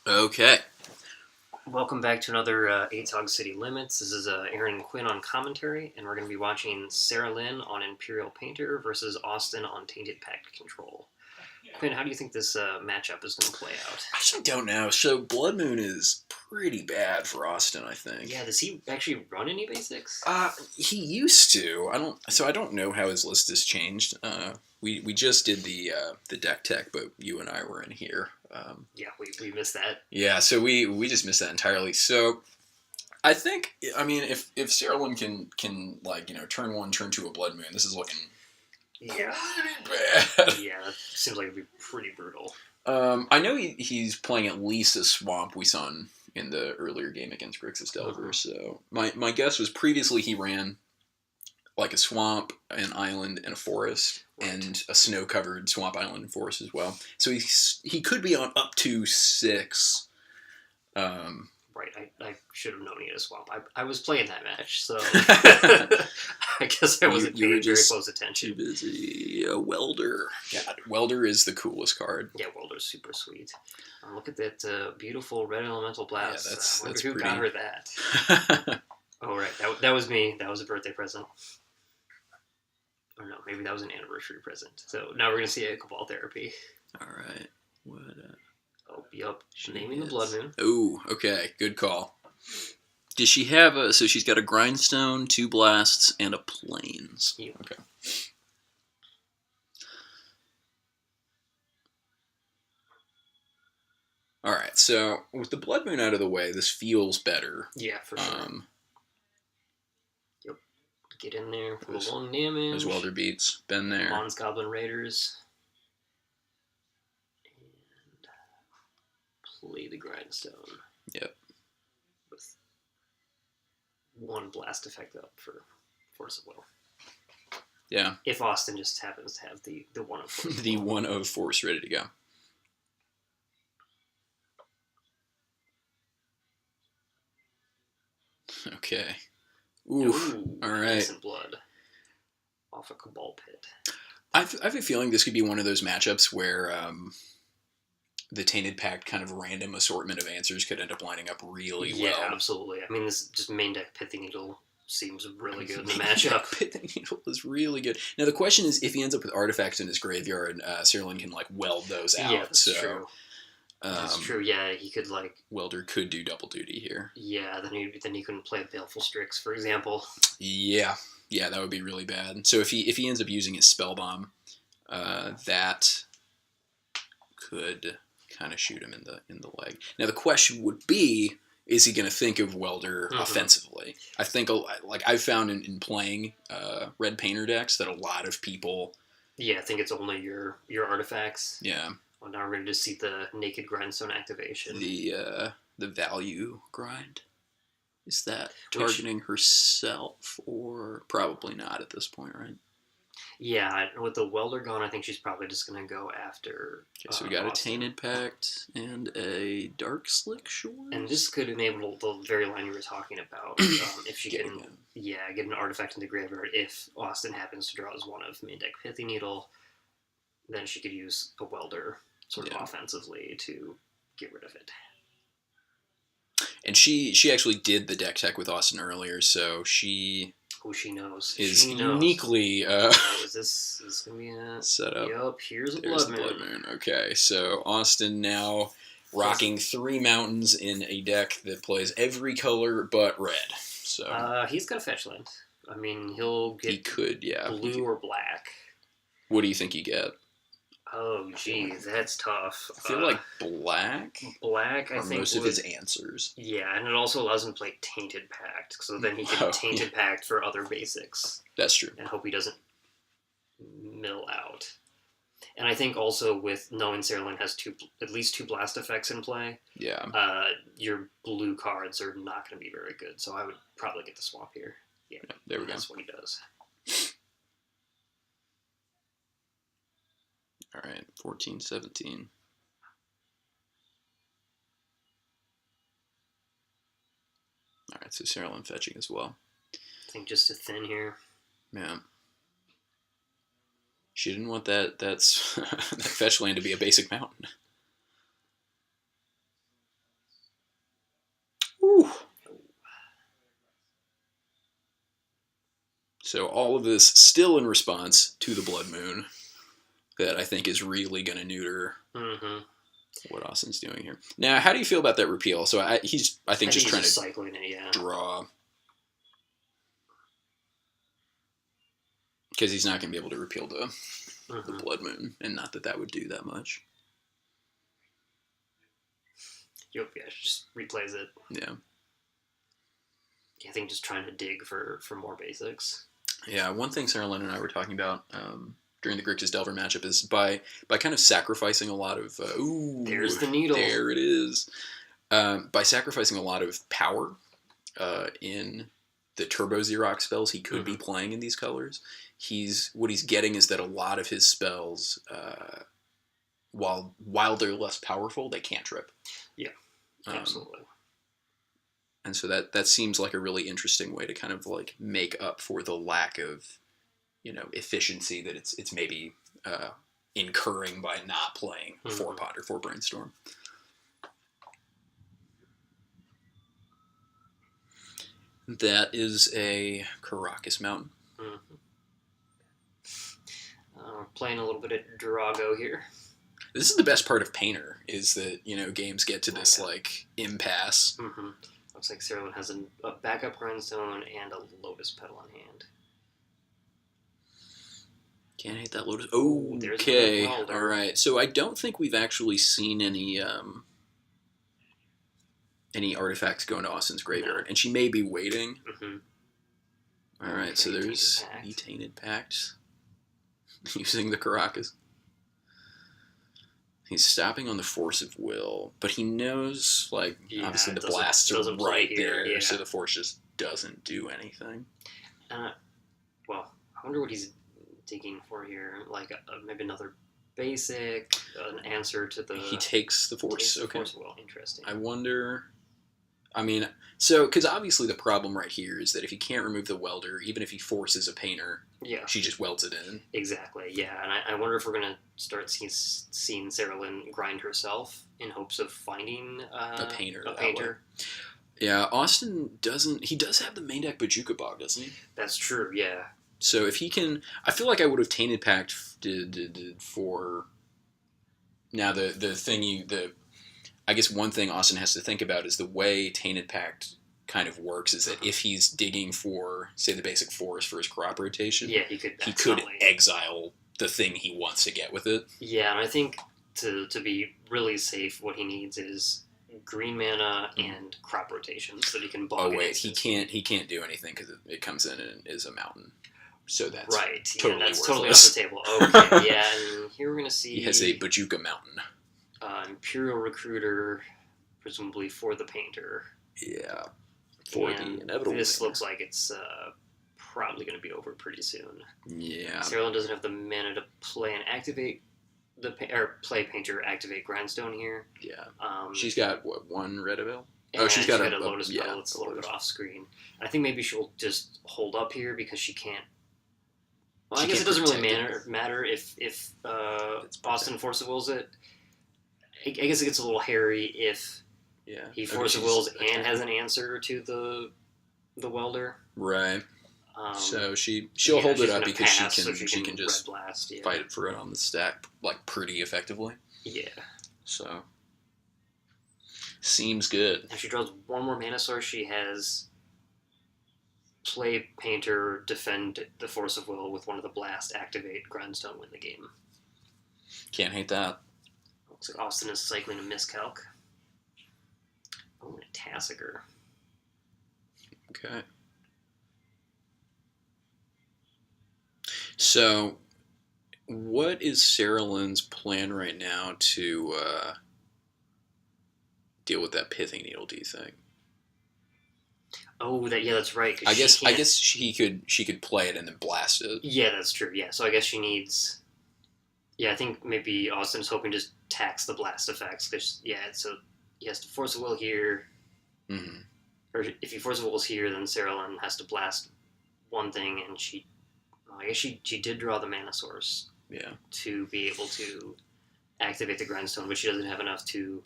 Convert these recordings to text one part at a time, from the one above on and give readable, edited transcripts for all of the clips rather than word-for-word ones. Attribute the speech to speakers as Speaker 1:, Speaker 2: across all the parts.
Speaker 1: Okay.
Speaker 2: Welcome back to another ATOG City Limits. This is Aaron and Quinn on commentary, and we're going to be watching Sarah Lynn on Imperial Painter versus Austin on Tainted Pact Control. Quinn, how do you think this matchup is going to play out?
Speaker 1: I actually don't know. So Blood Moon is pretty bad for Austin, I think.
Speaker 2: Yeah, does he actually run any basics?
Speaker 1: He used to. I don't know how his list has changed. We just did the deck tech, but you and I were in here.
Speaker 2: Yeah, we missed that.
Speaker 1: Yeah, so we just missed that entirely. So I think, I mean, if Sarah Lynn can like, turn one, turn two a Blood Moon, this is looking
Speaker 2: Yeah.
Speaker 1: pretty bad.
Speaker 2: Yeah, that seems like it'd be pretty brutal.
Speaker 1: I know he's playing at least a swamp we saw in the earlier game against Grixis Delver. So my guess was previously he ran like a swamp, an island, and a forest, and a snow-covered swamp, island, and forest as well. So he could be on up to 6.
Speaker 2: Right, I should have known he had a swamp. I was playing that match, so I guess I wasn't paying very close attention.
Speaker 1: Too busy. Welder. God, Welder is the coolest card.
Speaker 2: Yeah, Welder's super sweet. Look at that beautiful red elemental blast.
Speaker 1: Yeah, that's
Speaker 2: who
Speaker 1: pretty.
Speaker 2: got her that? Oh, right, that was me. That was a birthday present. Or no, maybe that was an anniversary present. So now we're going to see a Cabal Therapy.
Speaker 1: All right. What?
Speaker 2: Oh, yep. Naming the Blood Moon.
Speaker 1: Oh, okay. Good call. Does she have so she's got a Grindstone, 2 blasts, and a Plains.
Speaker 2: Yep.
Speaker 1: Okay. Alright, so with the Blood Moon out of the way, this feels better.
Speaker 2: Yeah, for sure. Yep. Get in there for the long damage.
Speaker 1: Those Welder beats. Been there.
Speaker 2: Mons Goblin Raiders. Play the Grindstone.
Speaker 1: Yep.
Speaker 2: With 1 blast effect up for Force of Will.
Speaker 1: Yeah.
Speaker 2: If Austin just happens to have the 1 of Force.
Speaker 1: The 1 of Force ready to go. Okay. Ooh. All right.
Speaker 2: Innocent blood. Off a Cabal Pit.
Speaker 1: I have a feeling this could be one of those matchups where the Tainted Pact kind of random assortment of answers could end up lining up really well.
Speaker 2: Yeah, absolutely. I mean, this just main deck Pithy Needle seems really good in the matchup.
Speaker 1: Pithy Needle is really good. Now, the question is, if he ends up with artifacts in his graveyard, Sarah Lynn can, like, weld those out.
Speaker 2: Yeah, that's true. That's true, yeah, he could, like...
Speaker 1: Welder could do double duty here.
Speaker 2: Yeah, then he couldn't play Baleful Strix, for example.
Speaker 1: Yeah, that would be really bad. So if he ends up using his Spellbomb, that could kind of shoot him in the leg. Now the question would be, is he going to think of Welder offensively? I think, like, I've found in playing red painter decks that a lot of people...
Speaker 2: Yeah, I think it's only your artifacts.
Speaker 1: Yeah.
Speaker 2: Well, now we're going to just see the naked Grindstone activation.
Speaker 1: The value grind. Is that targeting herself, or probably not at this point, right?
Speaker 2: Yeah, with the Welder gone, I think she's probably just going to go after.
Speaker 1: Okay, so we got
Speaker 2: Austin.
Speaker 1: A Tainted Pact and a Dark Slick Shores.
Speaker 2: And this could enable the very line you were talking about. If she can, get an artifact in the graveyard. If Austin happens to draw as one of main deck Pithy Needle, then she could use a Welder sort of offensively to get rid of it.
Speaker 1: And she actually did the deck tech with Austin earlier, so she...
Speaker 2: Oh, she knows.
Speaker 1: Is uniquely...
Speaker 2: is this going to be a...
Speaker 1: set up.
Speaker 2: Yep, here's a Blood Moon.
Speaker 1: Okay, so Austin now rocking 3 mountains in a deck that plays every color but red. So
Speaker 2: he's got a fetch land. I mean, he'll get...
Speaker 1: He could, yeah.
Speaker 2: Blue or black.
Speaker 1: What do you think you get?
Speaker 2: Oh, geez, that's tough.
Speaker 1: I feel like black.
Speaker 2: Black, I think.
Speaker 1: Most of his answers.
Speaker 2: Yeah, and it also allows him to play Tainted Pact, so then he can Tainted Pact for other basics.
Speaker 1: That's true.
Speaker 2: And hope he doesn't mill out. And I think also with knowing Sarah Lynn has at least 2 blast effects in play, your blue cards are not going to be very good. So I would probably get the swamp here. Yeah,
Speaker 1: there we go.
Speaker 2: That's what he does.
Speaker 1: All right, 14, 17. All right, so Sarah Lynn fetching as well.
Speaker 2: I think just a thin here.
Speaker 1: Yeah. She didn't want that fetch land to be a basic mountain. Whew. So all of this still in response to the Blood Moon that I think is really going to neuter what Austin's doing here. Now, how do you feel about that repeal? So I think just trying to
Speaker 2: cycling it, yeah.
Speaker 1: Draw. Because he's not going to be able to repeal the Blood Moon, and not that would do that much.
Speaker 2: Yep, yeah, just replays it.
Speaker 1: Yeah.
Speaker 2: I think just trying to dig for more basics.
Speaker 1: Yeah, one thing Sarah Lynn and I were talking about during the Grixis Delver matchup is by kind of sacrificing a lot of...
Speaker 2: there's the needle.
Speaker 1: There it is. By sacrificing a lot of power in the Turbo Xerox spells he could be playing in these colors, what he's getting is that a lot of his spells, while they're less powerful, they can't trip.
Speaker 2: Yeah, absolutely.
Speaker 1: And so that seems like a really interesting way to kind of like make up for the lack of, efficiency that it's maybe incurring by not playing 4-pot or 4 Brainstorm. That is a Caracas Mountain.
Speaker 2: Playing a little bit of Drago here.
Speaker 1: This is the best part of Painter, is that, games get to this, impasse.
Speaker 2: Looks like Sarah Lynn has a backup Grindstone and a Lotus Petal on hand.
Speaker 1: Can't hate that Lotus. Oh, okay. All right. So I don't think we've actually seen any artifacts go into Austin's graveyard, and she may be waiting. All right. So there's the Tainted Pact using the Caracas. He's stopping on the Force of Will, but he knows, obviously the blasts are right there, so the Force just doesn't do anything.
Speaker 2: Well, I wonder what he's digging for here. Maybe another basic, an answer to the...
Speaker 1: He takes the Force, okay.
Speaker 2: Force of Will, interesting.
Speaker 1: I wonder... because obviously the problem right here is that if he can't remove the Welder, even if he forces a Painter, she just welds it in.
Speaker 2: Exactly, yeah. And I wonder if we're going to start seeing Sarah Lynn grind herself in hopes of finding
Speaker 1: a Painter.
Speaker 2: Yeah,
Speaker 1: Austin doesn't... He does have the main deck Bajuka Bog, doesn't he?
Speaker 2: That's true, yeah.
Speaker 1: So if he can... I feel like I would have Tainted Pact for... Now, the thing I guess one thing Austin has to think about is the way Tainted Pact kind of works is that if he's digging for, say, the basic forest for his crop rotation,
Speaker 2: he could
Speaker 1: exile the thing he wants to get with it.
Speaker 2: Yeah, and I think to be really safe, what he needs is green mana and crop rotation so that he can bog.
Speaker 1: Oh wait, he can't do anything because it comes in and is a mountain. So that's
Speaker 2: totally off the table. Okay, yeah, and here we're gonna see
Speaker 1: he has a Bajuka Mountain.
Speaker 2: Imperial Recruiter, presumably for the Painter.
Speaker 1: Yeah, for the inevitable.
Speaker 2: This looks like it's probably going to be over pretty soon.
Speaker 1: Yeah.
Speaker 2: Sarah Lynn doesn't have the mana to play and activate play Painter, activate Grindstone here.
Speaker 1: Yeah. She's got one red avail.
Speaker 2: She's got a Lotus Petal. It's a little bit off screen. I think maybe she'll just hold up here because she can't. Well, I guess it doesn't really matter if Austin Force of Wills it. I guess it gets a little hairy if he Force of Wills and has an answer to the Welder.
Speaker 1: Right. So she'll hold it up because she can just
Speaker 2: blast,
Speaker 1: fight for it on the stack pretty effectively.
Speaker 2: Yeah.
Speaker 1: So seems good.
Speaker 2: If she draws one more mana source, she has play Painter, defend the Force of Will with one of the blast, activate Grindstone, win the game.
Speaker 1: Can't hate that.
Speaker 2: Looks like Austin is cycling a miscalc. Oh, and a Tassiger.
Speaker 1: Okay. So, what is Sarah Lynn's plan right now to deal with that Pithing Needle, do you think?
Speaker 2: Oh, that's right.
Speaker 1: I guess she could play it and then blast it.
Speaker 2: Yeah, that's true. Yeah, so I guess she needs... Yeah, I think maybe Austin's hoping to just tax the blast effects. So he has to Force of Will here.
Speaker 1: Mm-hmm.
Speaker 2: Or if he Force of Wills here, then Sarah Lynn has to blast one thing, and I guess she did draw the mana source.
Speaker 1: Yeah. To
Speaker 2: be able to activate the Grindstone, but she doesn't have enough to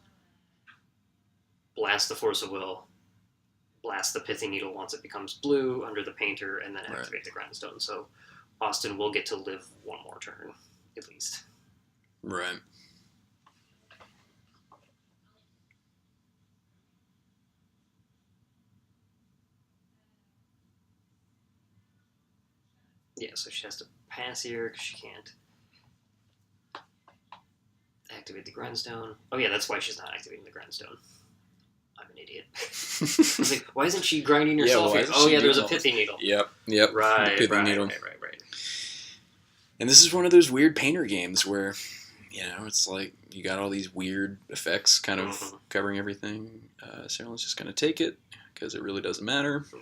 Speaker 2: blast the Force of Will blast the Pithy Needle once it becomes blue under the Painter, and then activate the Grindstone. So Austin will get to live one more turn, at least.
Speaker 1: Right.
Speaker 2: Yeah, so she has to pass here because she can't activate the Grindstone. Oh yeah, that's why she's not activating the Grindstone. I'm an idiot. I was like, why isn't she grinding herself here? Oh yeah, there's a Pithy Needle.
Speaker 1: Yep.
Speaker 2: Right,
Speaker 1: the Pithy Needle.
Speaker 2: Right.
Speaker 1: And this is one of those weird Painter games where, it's like you got all these weird effects kind of covering everything. Sarah's just going to take it because it really doesn't matter.
Speaker 2: No.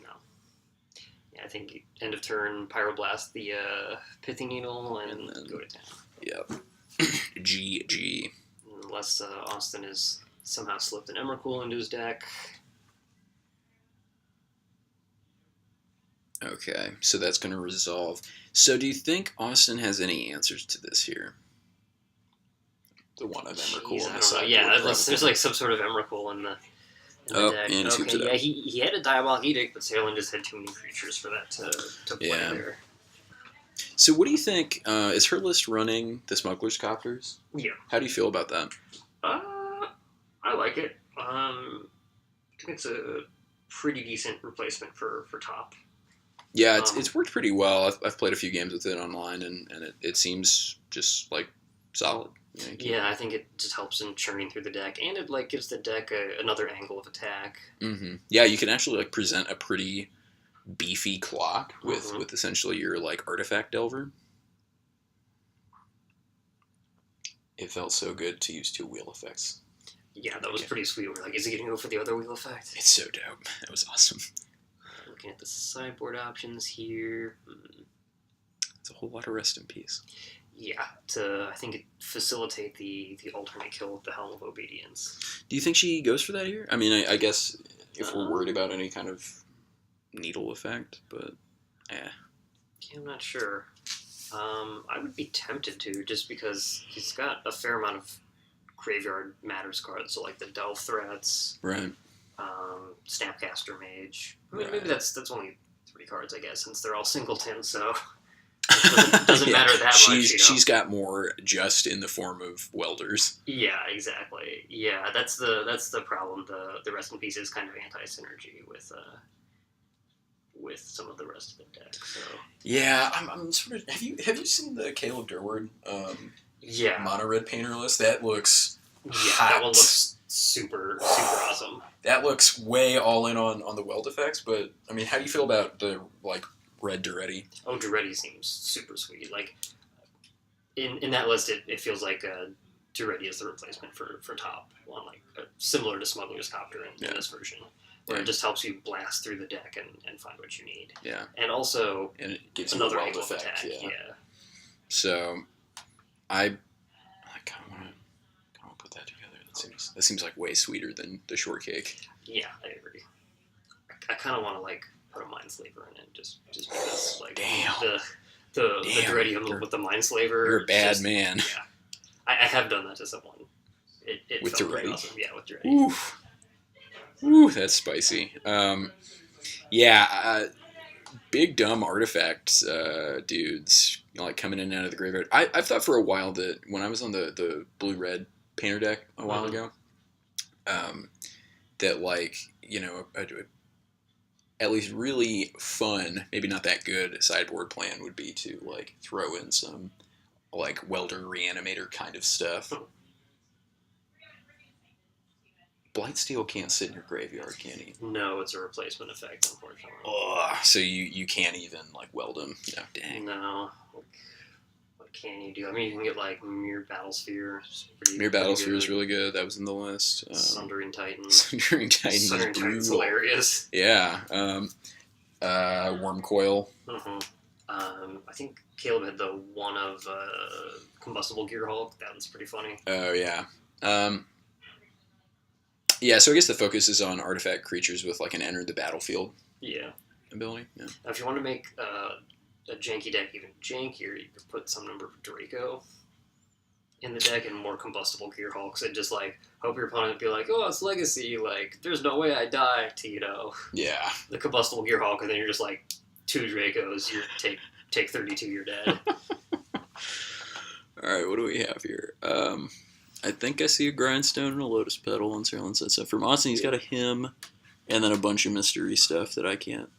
Speaker 2: Yeah, I think end of turn, Pyroblast the Pithy Needle and then go to town.
Speaker 1: Yep. GG.
Speaker 2: Unless Austin has somehow slipped an Emrakul into his deck.
Speaker 1: Okay, so that's going to resolve. So do you think Austin has any answers to this here? The one of Emrakul on the side.
Speaker 2: Yeah, there's like some sort of Emrakul in the deck.
Speaker 1: And
Speaker 2: okay, he had a Diabolic Edict, but Salem just had too many creatures for that to play there.
Speaker 1: So what do you think? Is her list running the Smuggler's Copters?
Speaker 2: Yeah.
Speaker 1: How do you feel about that?
Speaker 2: I like it. I think it's a pretty decent replacement for top.
Speaker 1: Yeah, it's worked pretty well. I've played a few games with it online, and it seems just like solid.
Speaker 2: Yeah, I think it just helps in churning through the deck, and it like gives the deck another angle of attack.
Speaker 1: Mm-hmm. Yeah, you can actually like present a pretty beefy clock with essentially your like artifact delver. It felt so good to use 2 wheel effects.
Speaker 2: Yeah, that was pretty sweet. We're like, is he going to go for the other wheel effect?
Speaker 1: It's so dope. That was awesome.
Speaker 2: Looking at the sideboard options here.
Speaker 1: It's a whole lot of rest in peace.
Speaker 2: Yeah, I think it facilitate the alternate kill with the Helm of Obedience.
Speaker 1: Do you think she goes for that here? I mean, I guess if we're worried about any kind of needle effect, but
Speaker 2: Yeah, I'm not sure. I would be tempted to, just because he's got a fair amount of graveyard matters cards, so like the Delve Threats,
Speaker 1: right?
Speaker 2: Snapcaster Mage. I mean, maybe that's only 3 cards, I guess, since they're all singleton, so it doesn't matter that much.
Speaker 1: She's got more just in the form of welders.
Speaker 2: Yeah, exactly. Yeah, that's the problem. The Rest in Peace is kind of anti-synergy with some of the rest of the deck. So
Speaker 1: yeah, I'm sort of. Have you seen the Caleb Durward mono red painter list? That looks hot.
Speaker 2: That one looks super awesome.
Speaker 1: That looks way all in on the weld effects. But I mean, how do you feel about the like red Duretti?
Speaker 2: Oh, Duretti seems super sweet. Like in that list, it feels like Duretti is the replacement for top one, like similar to Smuggler's Copter in this version. Where it just helps you blast through the deck and find what you need. Yeah. And also,
Speaker 1: and it gives
Speaker 2: another
Speaker 1: you a
Speaker 2: angle
Speaker 1: weld effect.
Speaker 2: Yeah.
Speaker 1: So, I kind of want to put that together. That seems like way sweeter than the shortcake.
Speaker 2: Yeah, I agree. I kind of want to like put a Mindslaver in it, just because like the Duretti with the Mindslaver.
Speaker 1: You're a bad man.
Speaker 2: Yeah. I have done that to someone. It
Speaker 1: with
Speaker 2: felt
Speaker 1: Duretti?
Speaker 2: Awesome. Yeah, with Duretti.
Speaker 1: Ooh, that's spicy. Big dumb artifact dudes like coming in and out of the graveyard. I've thought for a while that when I was on the blue-red painter deck a while ago, that like, at least really fun, maybe not that good sideboard plan would be to like throw in some like welder reanimator kind of stuff. Blightsteel can't sit in your graveyard, can he?
Speaker 2: No, it's a replacement effect, unfortunately.
Speaker 1: So you can't even like weld them. No, dang.
Speaker 2: No. What can you do? I mean, you can get like Mirror Battlesphere.
Speaker 1: Mirror Battlesphere is really good. That was in the list.
Speaker 2: Sundering Titan.
Speaker 1: Sundering Titan
Speaker 2: is hilarious.
Speaker 1: Yeah. Worm Coil.
Speaker 2: I think Caleb had the one of Combustible Gear Hulk. That was pretty funny.
Speaker 1: Oh, yeah. Yeah, so I guess the focus is on artifact creatures with like an enter the battlefield ability. Yeah.
Speaker 2: Now, if you want to make a janky deck even jankier, you could put some number of Draco in the deck and more combustible Gear Hulks, and just like hope your opponent be like, oh, it's Legacy, like there's no way I die to, you know, the combustible Gear Hulk, and then you're just like 2 Dracos, you take 32, you're dead.
Speaker 1: Alright, what do we have here? I think I see a Grindstone and a Lotus Petal on Sarah said so. From Austin, he's got a hymn and then a bunch of mystery stuff that I can't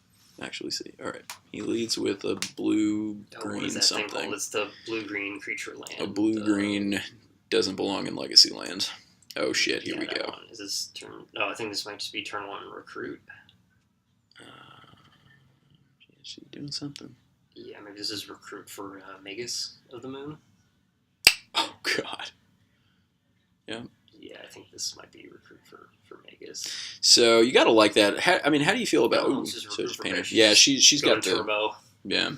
Speaker 1: actually see. Alright, he leads with a blue-green something.
Speaker 2: It's the blue-green creature land.
Speaker 1: A blue-green doesn't belong in Legacy land. Oh shit, here we go.
Speaker 2: One. Is this turn... No, I think this might just be turn 1 Recruit.
Speaker 1: Is she doing something?
Speaker 2: Yeah, maybe this is Recruit for Magus of the Moon.
Speaker 1: Oh god. Yeah.
Speaker 2: Yeah, I think this might be Recruit for Magus.
Speaker 1: So you gotta like that. How do you feel about?
Speaker 2: Ooh, so
Speaker 1: Painter. Yeah, she's got the
Speaker 2: turbo.
Speaker 1: Yeah.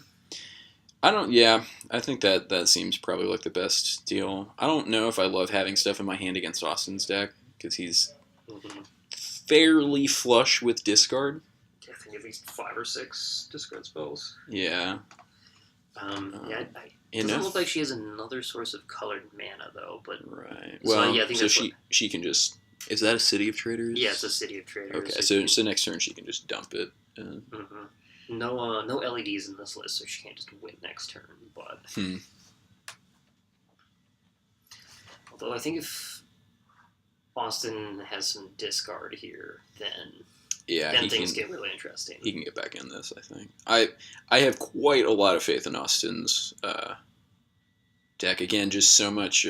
Speaker 1: I think that seems probably like the best deal. I don't know if I love having stuff in my hand against Austin's deck because he's fairly flush with discard.
Speaker 2: I think at least 5 or 6 discard spells.
Speaker 1: Yeah.
Speaker 2: It doesn't look like she has another source of colored mana though, but
Speaker 1: right. Well,
Speaker 2: I think
Speaker 1: she can just. Is that a City of Traitors?
Speaker 2: Yeah, it's a City of Traitors.
Speaker 1: Okay, so next turn she can just dump it.
Speaker 2: No LEDs in this list, so she can't just win next turn. But although I think if Austin has some discard here, then things get really interesting.
Speaker 1: He can get back in this, I think. I have quite a lot of faith in Austin's deck. Again, just so much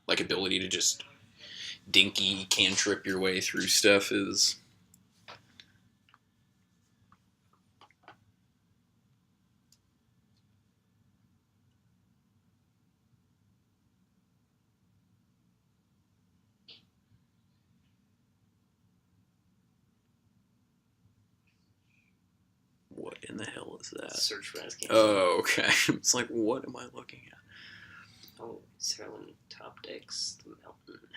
Speaker 1: ability to just dinky cantrip your way through stuff is... What in the hell is that?
Speaker 2: Search for Asking.
Speaker 1: Oh, okay. It's like, what am I looking at?
Speaker 2: Oh, Sarlin top decks the mountain.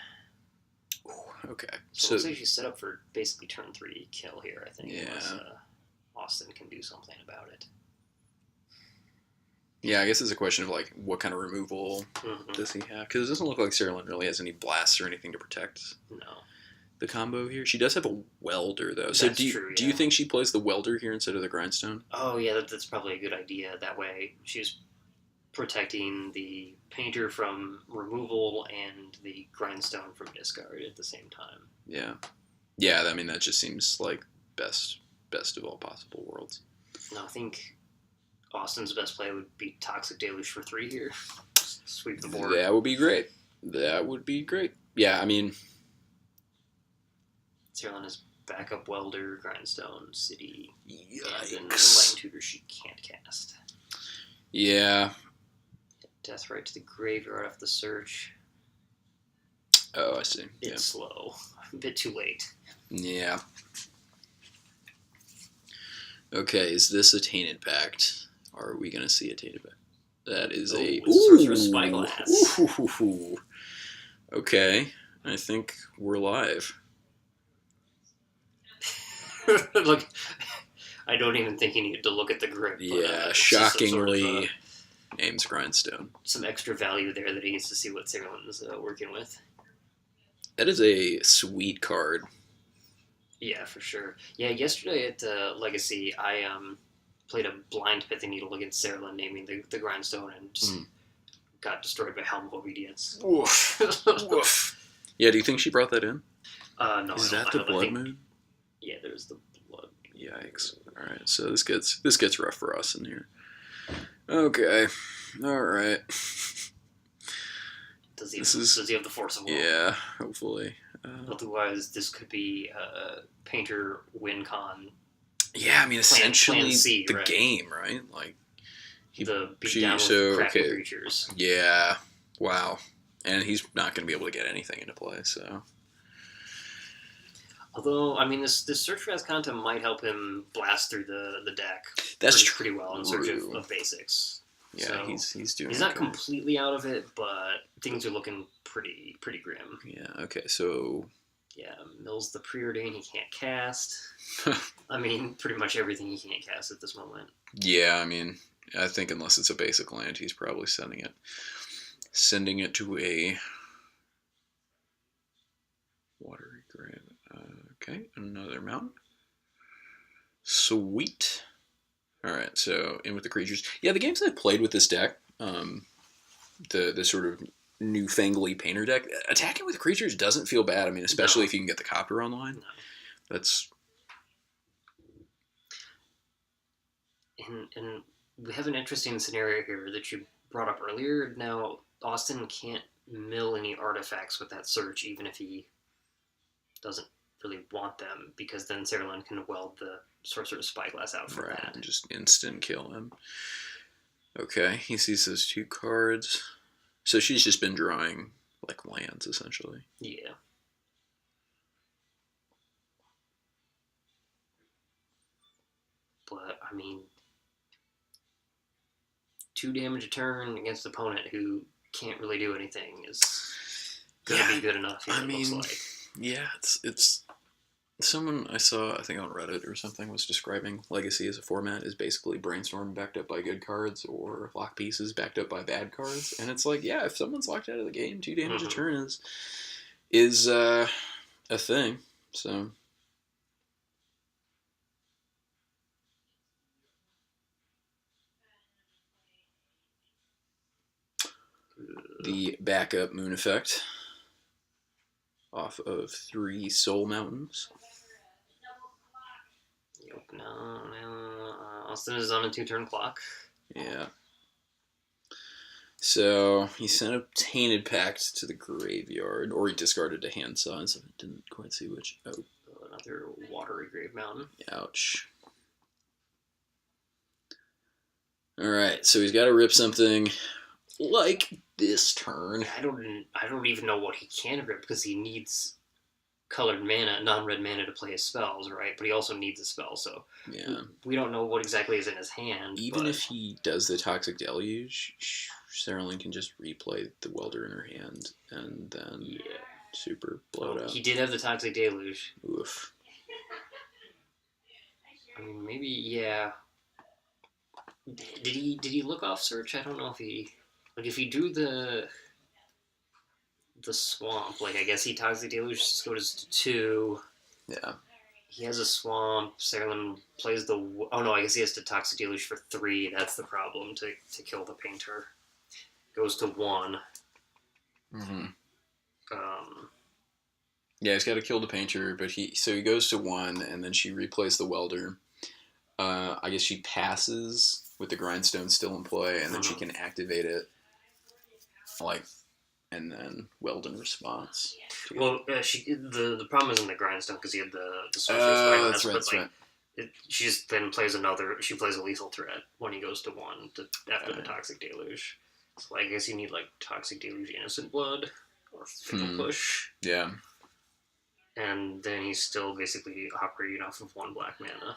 Speaker 1: Ooh, okay.
Speaker 2: So it looks like she's set up for basically turn 3 kill here, I think.
Speaker 1: Yeah.
Speaker 2: Unless Austin can do something about it.
Speaker 1: Yeah, I guess it's a question of like what kind of removal does he have? Because it doesn't look like Sarlin really has any blasts or anything to protect.
Speaker 2: No.
Speaker 1: The combo here. She does have a welder though. So do you think she plays the welder here instead of the grindstone?
Speaker 2: Oh yeah, that's probably a good idea. That way she's protecting the painter from removal and the grindstone from discard at the same time.
Speaker 1: Yeah. Yeah, I mean that just seems like best of all possible worlds.
Speaker 2: No, I think Austin's best play would be Toxic Deluge for 3 here. Sweep the board.
Speaker 1: That would be great. Yeah, I mean
Speaker 2: Sarlin is backup welder, grindstone, city,
Speaker 1: yikes.
Speaker 2: and Enlighted Tutor she can't cast.
Speaker 1: Yeah.
Speaker 2: Death right to the graveyard off the search.
Speaker 1: Oh, I see.
Speaker 2: It's slow. A bit too late.
Speaker 1: Yeah. Okay, is this a Tainted Pact? Are we going to see a Tainted Pact? That is a...
Speaker 2: Sorcerer's Spyglass.
Speaker 1: Ooh. Okay, I think we're live.
Speaker 2: Look, I don't even think you need to look at the grip.
Speaker 1: Yeah, shockingly, name's Grindstone.
Speaker 2: Some extra value there that he needs to see what Sarlin's working with.
Speaker 1: That is a sweet card.
Speaker 2: Yeah, for sure. Yeah, yesterday at Legacy, I played a blind Pithy Needle against Sarlin, naming the Grindstone, and just got destroyed by Helm of Obedience.
Speaker 1: Woof. Woof. Yeah, do you think she brought that in?
Speaker 2: No.
Speaker 1: Is that the Blood Moon?
Speaker 2: Yeah, there's the blood.
Speaker 1: Yikes! All right, so this gets rough for us in here. Okay, all right.
Speaker 2: Does he have the Force of Will?
Speaker 1: Yeah, hopefully.
Speaker 2: Otherwise, this could be Painter win con.
Speaker 1: Yeah, I mean essentially
Speaker 2: plan C,
Speaker 1: the
Speaker 2: right?
Speaker 1: game, right? Like
Speaker 2: the beat down with crafting creatures.
Speaker 1: Yeah. Wow. And he's not going to be able to get anything into play, so.
Speaker 2: Although, I mean, this search for content might help him blast through the deck.
Speaker 1: That's
Speaker 2: pretty well in search of basics.
Speaker 1: Yeah, so he's doing.
Speaker 2: He's not completely out of it, but things are looking pretty grim.
Speaker 1: Yeah. Okay. So.
Speaker 2: Yeah, Mills the Preordain he can't cast. I mean, pretty much everything he can't cast at this moment.
Speaker 1: Yeah, I mean, I think unless it's a basic land, he's probably sending it. Sending it to a watery grave. Okay, another mountain. Sweet. Alright, so in with the creatures. Yeah, the games I've played with this deck, the sort of newfangly painter deck, attacking with creatures doesn't feel bad. I mean, especially if you can get the copter online.
Speaker 2: No.
Speaker 1: That's...
Speaker 2: And we have an interesting scenario here that you brought up earlier. Now, Austin can't mill any artifacts with that search, even if he doesn't really want them, because then Sarah can weld the Sorcerer's Spyglass out for that.
Speaker 1: And just instant kill him. Okay, he sees those 2 cards. So she's just been drawing, like, lands, essentially.
Speaker 2: Yeah. But, I mean, 2 damage a turn against an opponent who can't really do anything is going to be good enough, looks like.
Speaker 1: Yeah, it's someone I saw, I think on Reddit or something, was describing Legacy as a format is basically Brainstorm backed up by good cards or Lock Pieces backed up by bad cards. And it's like, yeah, if someone's locked out of the game, 2 damage a turn is a thing. So the backup Moon Effect off of 3 Soul Mountains.
Speaker 2: Yep, no. Austin is on a 2-turn clock.
Speaker 1: Yeah. So he sent a Tainted Pact to the graveyard, or he discarded a hand size. I didn't quite see which. Oh,
Speaker 2: Another watery grave mountain.
Speaker 1: Ouch. Alright, so he's got to rip something like this turn.
Speaker 2: I don't even know what he can rip, because he needs colored mana, non-red mana to play his spells, right? But he also needs a spell, so
Speaker 1: Yeah.
Speaker 2: we don't know what exactly is in his hand.
Speaker 1: Even if he does the Toxic Deluge, Sarah can just replay the Welder in her hand and then super blow it up.
Speaker 2: He did have the Toxic Deluge.
Speaker 1: Oof.
Speaker 2: I mean, maybe, yeah. Did he look off search? I don't know if he... Like, if he drew the swamp, like, I guess he Toxic Deluge just goes to 2.
Speaker 1: Yeah.
Speaker 2: He has a swamp. Sarah plays the... Oh, no, I guess he has to Toxic Deluge for 3. That's the problem, to kill the painter. Goes to 1.
Speaker 1: Mm-hmm. Yeah, he's got to kill the painter, but he goes to 1, and then she replays the Welder. I guess she passes with the Grindstone still in play, and then she can activate it, like, and then weld in response.
Speaker 2: Well, the problem isn't the Grindstone, because he had the
Speaker 1: Sorcerer's
Speaker 2: Spyglass,
Speaker 1: that's right.
Speaker 2: She just then plays she plays a lethal threat when he goes to 1 after the Toxic Deluge. So I guess you need, like, Toxic Deluge Innocent Blood, or Fickle Push.
Speaker 1: Yeah.
Speaker 2: And then he's still basically operating off of 1 black mana.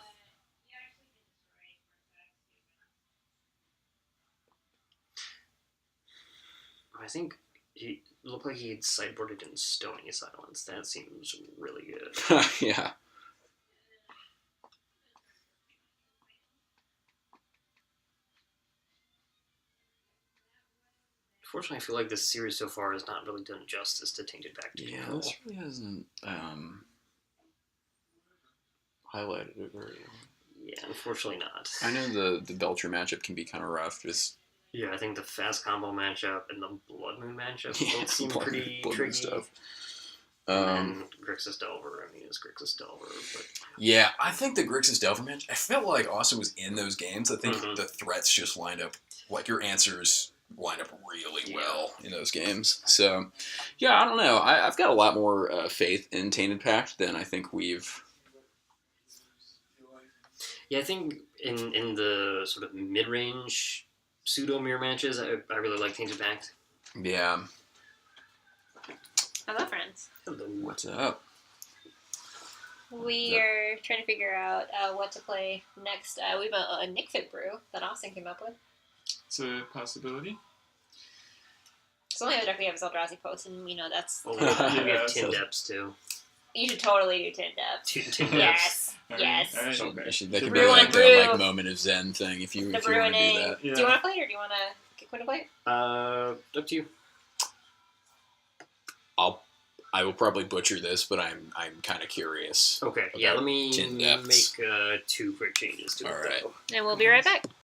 Speaker 2: I think it looked like he had sideboarded in Stony Silence. That seems really good.
Speaker 1: Yeah.
Speaker 2: Unfortunately, I feel like this series so far has not really done justice to Tainted Pact.
Speaker 1: Yeah, this really hasn't highlighted it very well.
Speaker 2: Yeah, unfortunately not.
Speaker 1: I know the Belcher matchup can be kind of rough. Just
Speaker 2: I think the fast combo matchup and the Blood Moon matchup both seem pretty tricky.
Speaker 1: Stuff.
Speaker 2: And Grixis Delver, is Grixis Delver. But...
Speaker 1: Yeah, I think the Grixis Delver match, I felt like Austin was in those games. I think the threats just lined up, like your answers line up really well in those games. So, yeah, I don't know. I've got a lot more faith in Tainted Pact than I think we've...
Speaker 2: Yeah, I think in the sort of mid-range pseudo-mirror matches, I really like Tainted Pact.
Speaker 1: Yeah.
Speaker 3: Hello, friends.
Speaker 2: Hello.
Speaker 1: What's up?
Speaker 3: We are trying to figure out what to play next. We have a Nick Fit brew that Austin came up with.
Speaker 4: It's a possibility.
Speaker 3: So only other deck we have is Eldrazi Post, and we know that's...
Speaker 2: Well, we have Tin Depths, too.
Speaker 3: You should totally do Tin Depth.
Speaker 2: Tin Depths.
Speaker 3: Yes.
Speaker 4: All
Speaker 3: yes.
Speaker 4: Right.
Speaker 1: That could be
Speaker 3: Brew
Speaker 1: like
Speaker 3: and
Speaker 1: the
Speaker 3: brew.
Speaker 1: moment of Zen thing if you
Speaker 3: The
Speaker 1: want to do
Speaker 3: brewing.
Speaker 1: that.
Speaker 4: Yeah.
Speaker 3: Do you want to play it, or do you want to get Quinn to play it?
Speaker 2: Up to you.
Speaker 1: I will probably butcher this, but I'm kind of curious.
Speaker 2: Okay, yeah, let me
Speaker 1: Tin depths.
Speaker 2: make 2 quick changes to it.
Speaker 1: All right.
Speaker 2: though.
Speaker 3: And we'll be right back.